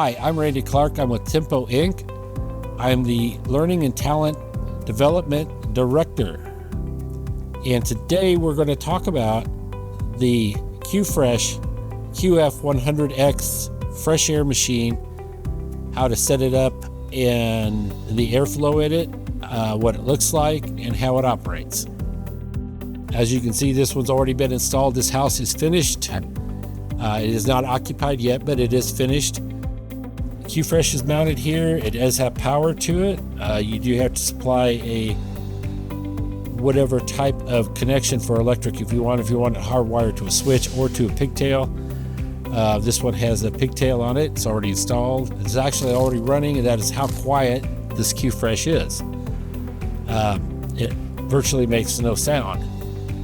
Hi, I'm Randy Clark. I'm with Tempo Inc. I'm the Learning and Talent Development Director. And today we're going to talk about the QuFresh QF100X fresh air machine, how to set it up and the airflow in it, what it looks like, and how it operates. As you can see, this one's already been installed. This house is finished. It is not occupied yet, but it is finished. QuFresh is mounted here. It does have power to it. You do have to supply a whatever type of connection for electric if you want it hardwired to a switch or to a pigtail. This one has a pigtail on it. It's already installed. It's actually already running, and that is how quiet this QuFresh is. It virtually makes no sound.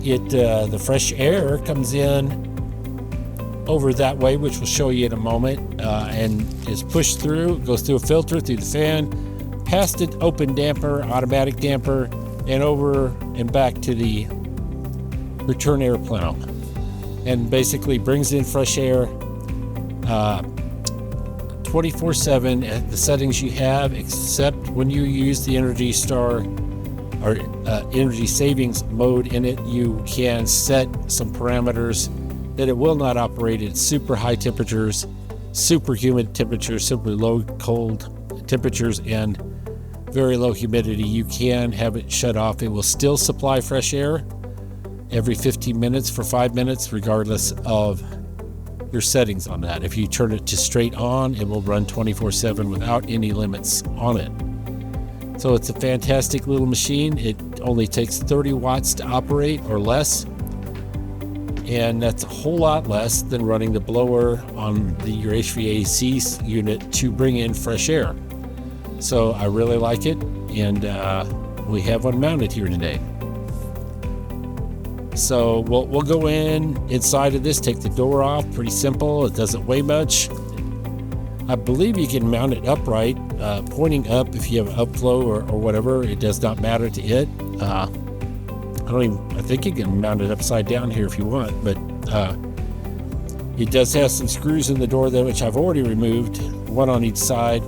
The fresh air comes in over that way, which we'll show you in a moment, and is pushed through, goes through a filter, through the fan, past an open damper, automatic damper, and over and back to the return air plenum, and basically brings in fresh air 24/7 at the settings you have, except when you use the Energy Star or energy savings mode in it. You can set some parameters that it will not operate at super high temperatures, super humid temperatures, super low cold temperatures, and very low humidity. You can have it shut off. It will still supply fresh air every 15 minutes for 5 minutes, regardless of your settings on that. If you turn it to straight on, it will run 24/7 without any limits on it. So it's a fantastic little machine. It only takes 30 watts to operate or less. And that's a whole lot less than running the blower on your HVAC unit to bring in fresh air. So I really like it, and we have one mounted here today. So we'll go inside of this, take the door off. Pretty simple. It doesn't weigh much. I believe you can mount it upright, pointing up if you have upflow or whatever. It does not matter to it. I think you can mount it upside down here if you want, but it does have some screws in the door there, which I've already removed, one on each side.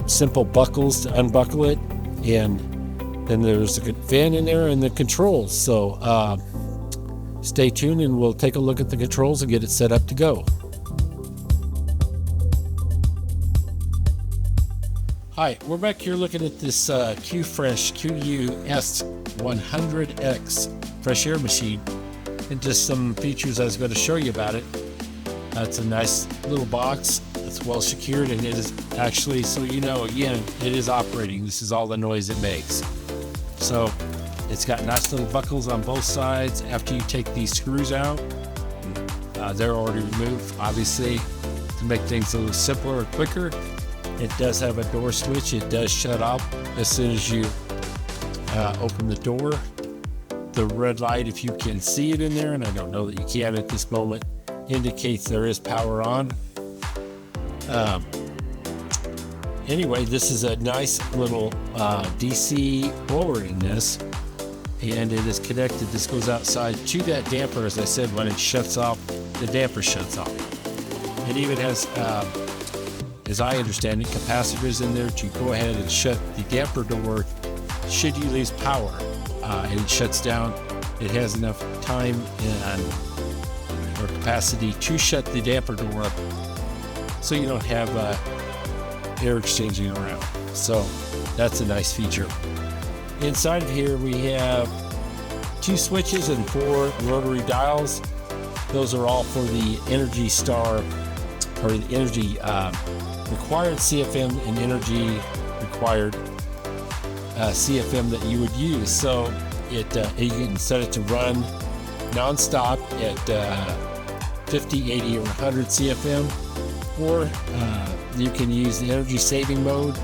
Simple buckles to unbuckle it, and then there's a fan in there and the controls. So stay tuned and we'll take a look at the controls and get it set up to go. Hi, we're back here looking at this QuFresh QUS100X fresh air machine, and just some features I was going to show you about it. It's a nice little box. It's well secured, and it is actually, so you know, again, it is operating. This is all the noise it makes. So it's got nice little buckles on both sides. After you take these screws out, they're already removed, obviously, to make things a little simpler and quicker. It does have a door switch. It does shut off as soon as you open the door. The red light, if you can see it in there, and I don't know that you can at this moment, indicates there is power on. Anyway, this is a nice little DC blower in this, and it is connected. This goes outside to that damper. As I said, when it shuts off, the damper shuts off. It even has as I understand it, capacitors in there to go ahead and shut the damper door should you lose power, and it shuts down. It has enough time or capacity to shut the damper door up, so you don't have air exchanging around. So that's a nice feature. Inside of here we have 2 switches and 4 rotary dials. Those are all for the Energy Star, or the energy required CFM and energy required CFM that you would use. So you can set it to run non-stop at 50, 80, or 100 CFM, or you can use the energy saving mode,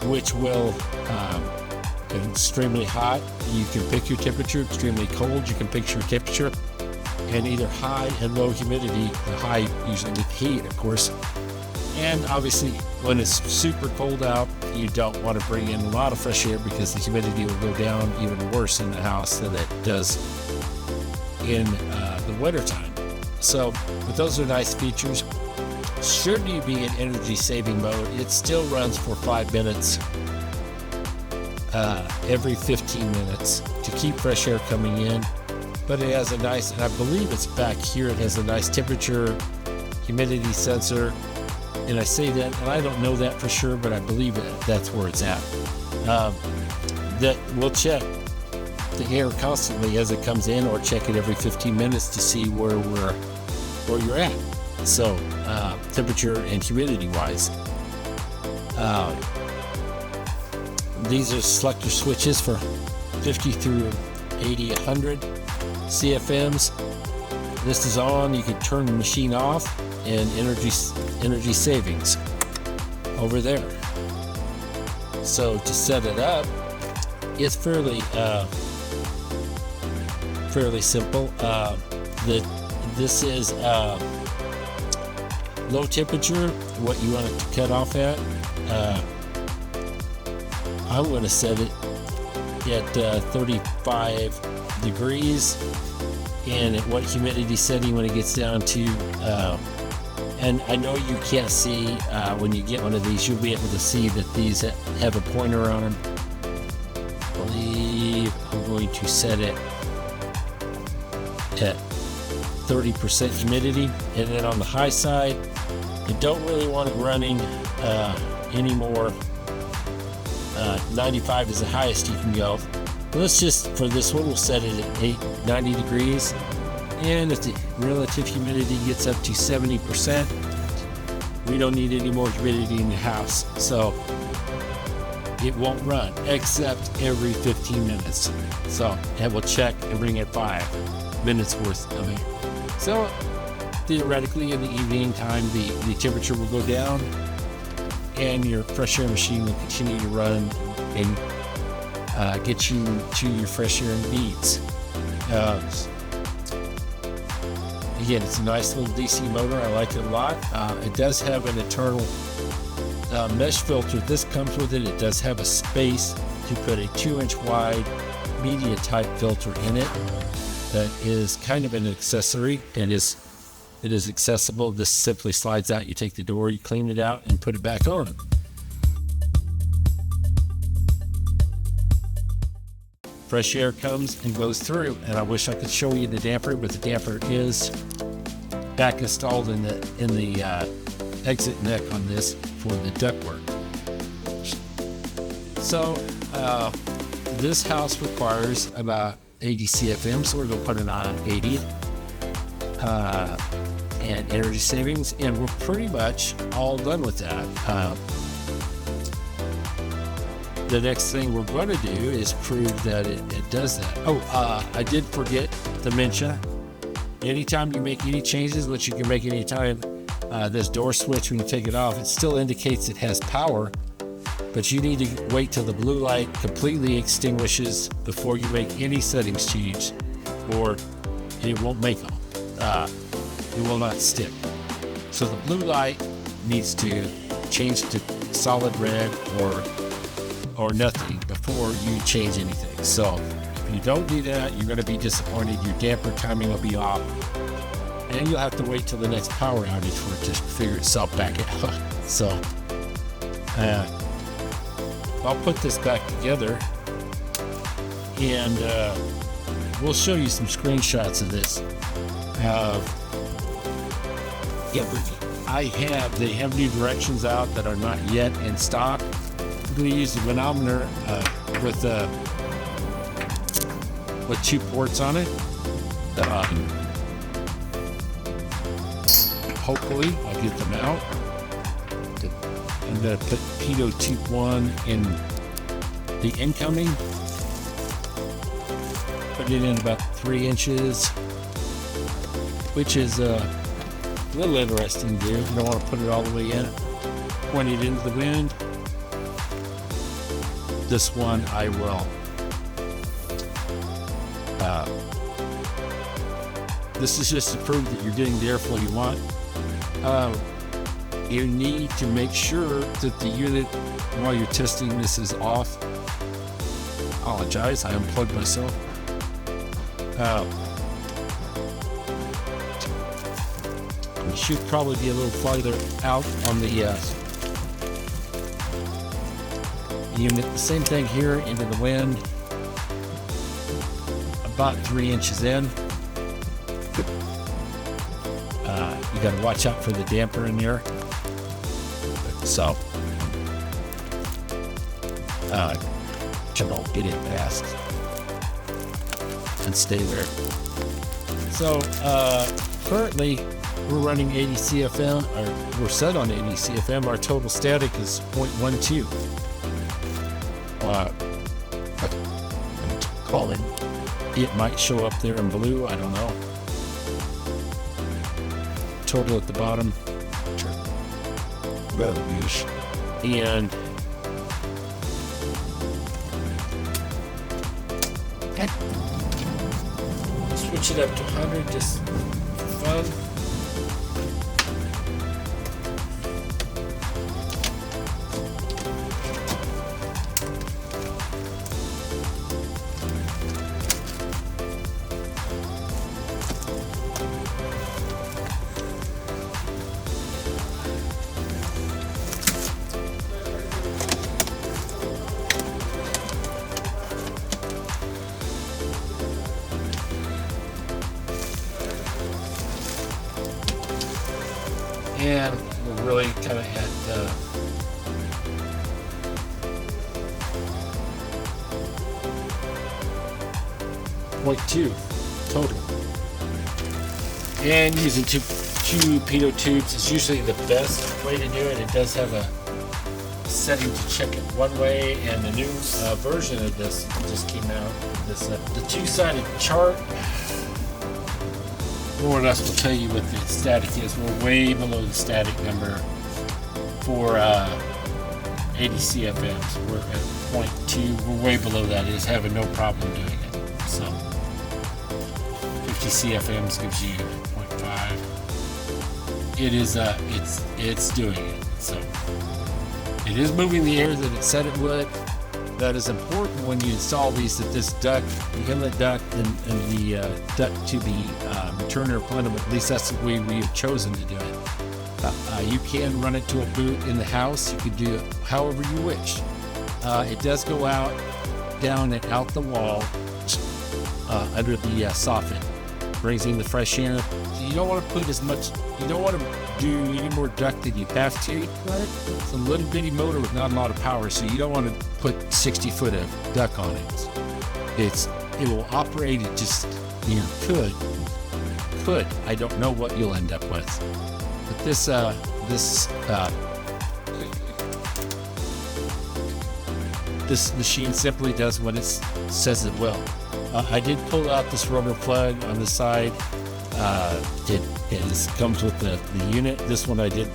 which will extremely hot. You can pick your temperature. Extremely cold, you can pick your temperature, and either high and low humidity. The high usually with heat, of course. And obviously, when it's super cold out, you don't want to bring in a lot of fresh air because the humidity will go down even worse in the house than it does in the wintertime. So, but those are nice features. should you be in energy saving mode, it still runs for 5 minutes every 15 minutes to keep fresh air coming in. But it has a nice, and I believe it's back here, it has a nice temperature, humidity sensor. And I say that, and I don't know that for sure, but I believe that's where it's at. That we'll check the air constantly as it comes in, or check it every 15 minutes to see where you're at. So temperature and humidity wise. These are selector switches for 50 through 80, 100 CFMs. This is on. You can turn the machine off, and energy savings over there. So to set it up, it's fairly simple. This is low temperature, what you want it to cut off at. I'm going to set it at 35 degrees, and at what humidity setting when it gets down to and I know you can't see when you get one of these, you'll be able to see that these have a pointer on them. I believe I'm going to set it at 30% humidity, and then on the high side, you don't really want it running anymore. 95 is the highest you can go. Let's just, for this one, we'll set it at 90 degrees. And if the relative humidity gets up to 70%, we don't need any more humidity in the house. So it won't run except every 15 minutes. So, and we'll check and bring it 5 minutes worth of air. So theoretically in the evening time, the temperature will go down and your fresh air machine will continue to run and get you to your fresh air needs. Again, it's a nice little DC motor. I like it a lot. It does have an internal mesh filter. This comes with it. It does have a space to put a 2-inch wide media type filter in it. That is kind of an accessory, and it is accessible. This simply slides out. You take the door, you clean it out, and put it back on. Fresh air comes and goes through, and I wish I could show you the damper, but the damper is back installed in the exit neck on this for the ductwork. So this house requires about 80 CFM, so we're going to put it on 80 and energy savings, and we're pretty much all done with that. The next thing we're going to do is prove that it does that. I did forget to mention, anytime you make any changes, which you can make anytime, this door switch, when you take it off, it still indicates it has power, but you need to wait till the blue light completely extinguishes before you make any settings change, or it won't make them. It will not stick. So the blue light needs to change to solid red or nothing before you change anything. So if you don't do that, you're going to be disappointed. Your damper timing will be off, and you'll have to wait till the next power outage for it to figure itself back out. So I'll put this back together, and we'll show you some screenshots of this. They have new directions out that are not yet in stock. We use the manometer with 2 ports on it. Hopefully I'll get them out. I'm going to put pitot tube 1 in the incoming. Put it in about 3 inches, which is a little interesting to do. You don't want to put it all the way in. Point it into the wind. This one I will. This is just to prove that you're getting the airflow you want. You need to make sure that the unit, while you're testing this, is off. Apologize, I unplugged myself. I'm should probably be a little farther out on the unit. The same thing here into the wind, about 3 inches in. You got to watch out for the damper in there. So, come on, get in fast and stay there. So, currently we're running 80 CFM, or we're set on 80 CFM. Our total static is 0.12. Call it might show up there in blue, I don't know. Total at the bottom. And switch it up to 100 just for fun. And we're really kind of at 0.2 total. And using two pitot tubes is usually the best way to do it. It does have a setting to check it one way, and the new version of this just came out. This the two-sided chart more or less will tell you what the static is. We're way below the static number for 80 CFMs. We're at 0.2. We're way below that. It is having no problem doing it. So 50 CFMs gives you 0.5. It is it's doing it. So it is moving the air that it said it would. That is important when you install these, that this duct, the inlet duct and the duct to the returner plenum, at least that's the way we have chosen to do it. You can run it to a boot in the house. You can do it however you wish. It does go out, down and out the wall under the soffit, raising the fresh air. You don't want to put as much, you don't want to do any more duct than you have to. It's a little bitty motor with not a lot of power, so you don't want to put 60 foot of duct on it. It will operate, it just, you could. I don't know what you'll end up with. But this machine simply does what it says it will. I did pull out this rubber plug on the side. It comes with the unit. This one I did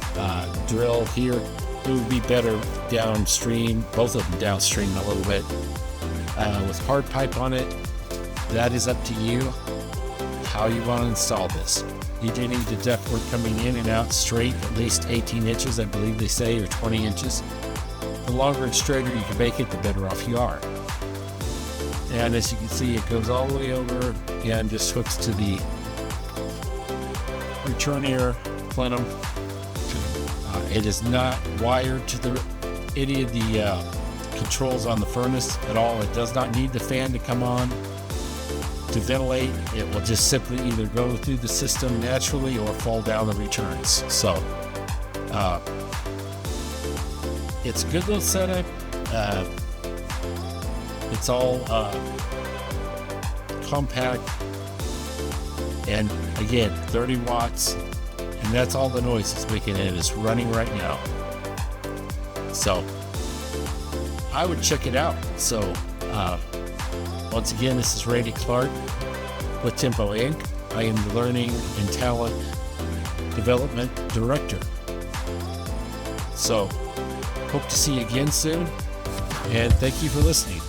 drill here. It would be better downstream, both of them downstream a little bit. With hard pipe on it, that is up to you how you want to install this. You do need the ductwork coming in and out straight, at least 18 inches, I believe they say, or 20 inches. The longer and straighter you can make it, the better off you are. And as you can see, it goes all the way over and just hooks to the return air plenum. It is not wired to any of the controls on the furnace at all. It does not need the fan to come on to ventilate. It will just simply either go through the system naturally or fall down the returns. So it's a good little setup. It's all compact, and again, 30 watts, and that's all the noise it's making. It is running right now. So I would check it out. So once again, this is Randy Clark with Tempo Inc. I am the Learning and Talent Development Director. So hope to see you again soon, and thank you for listening.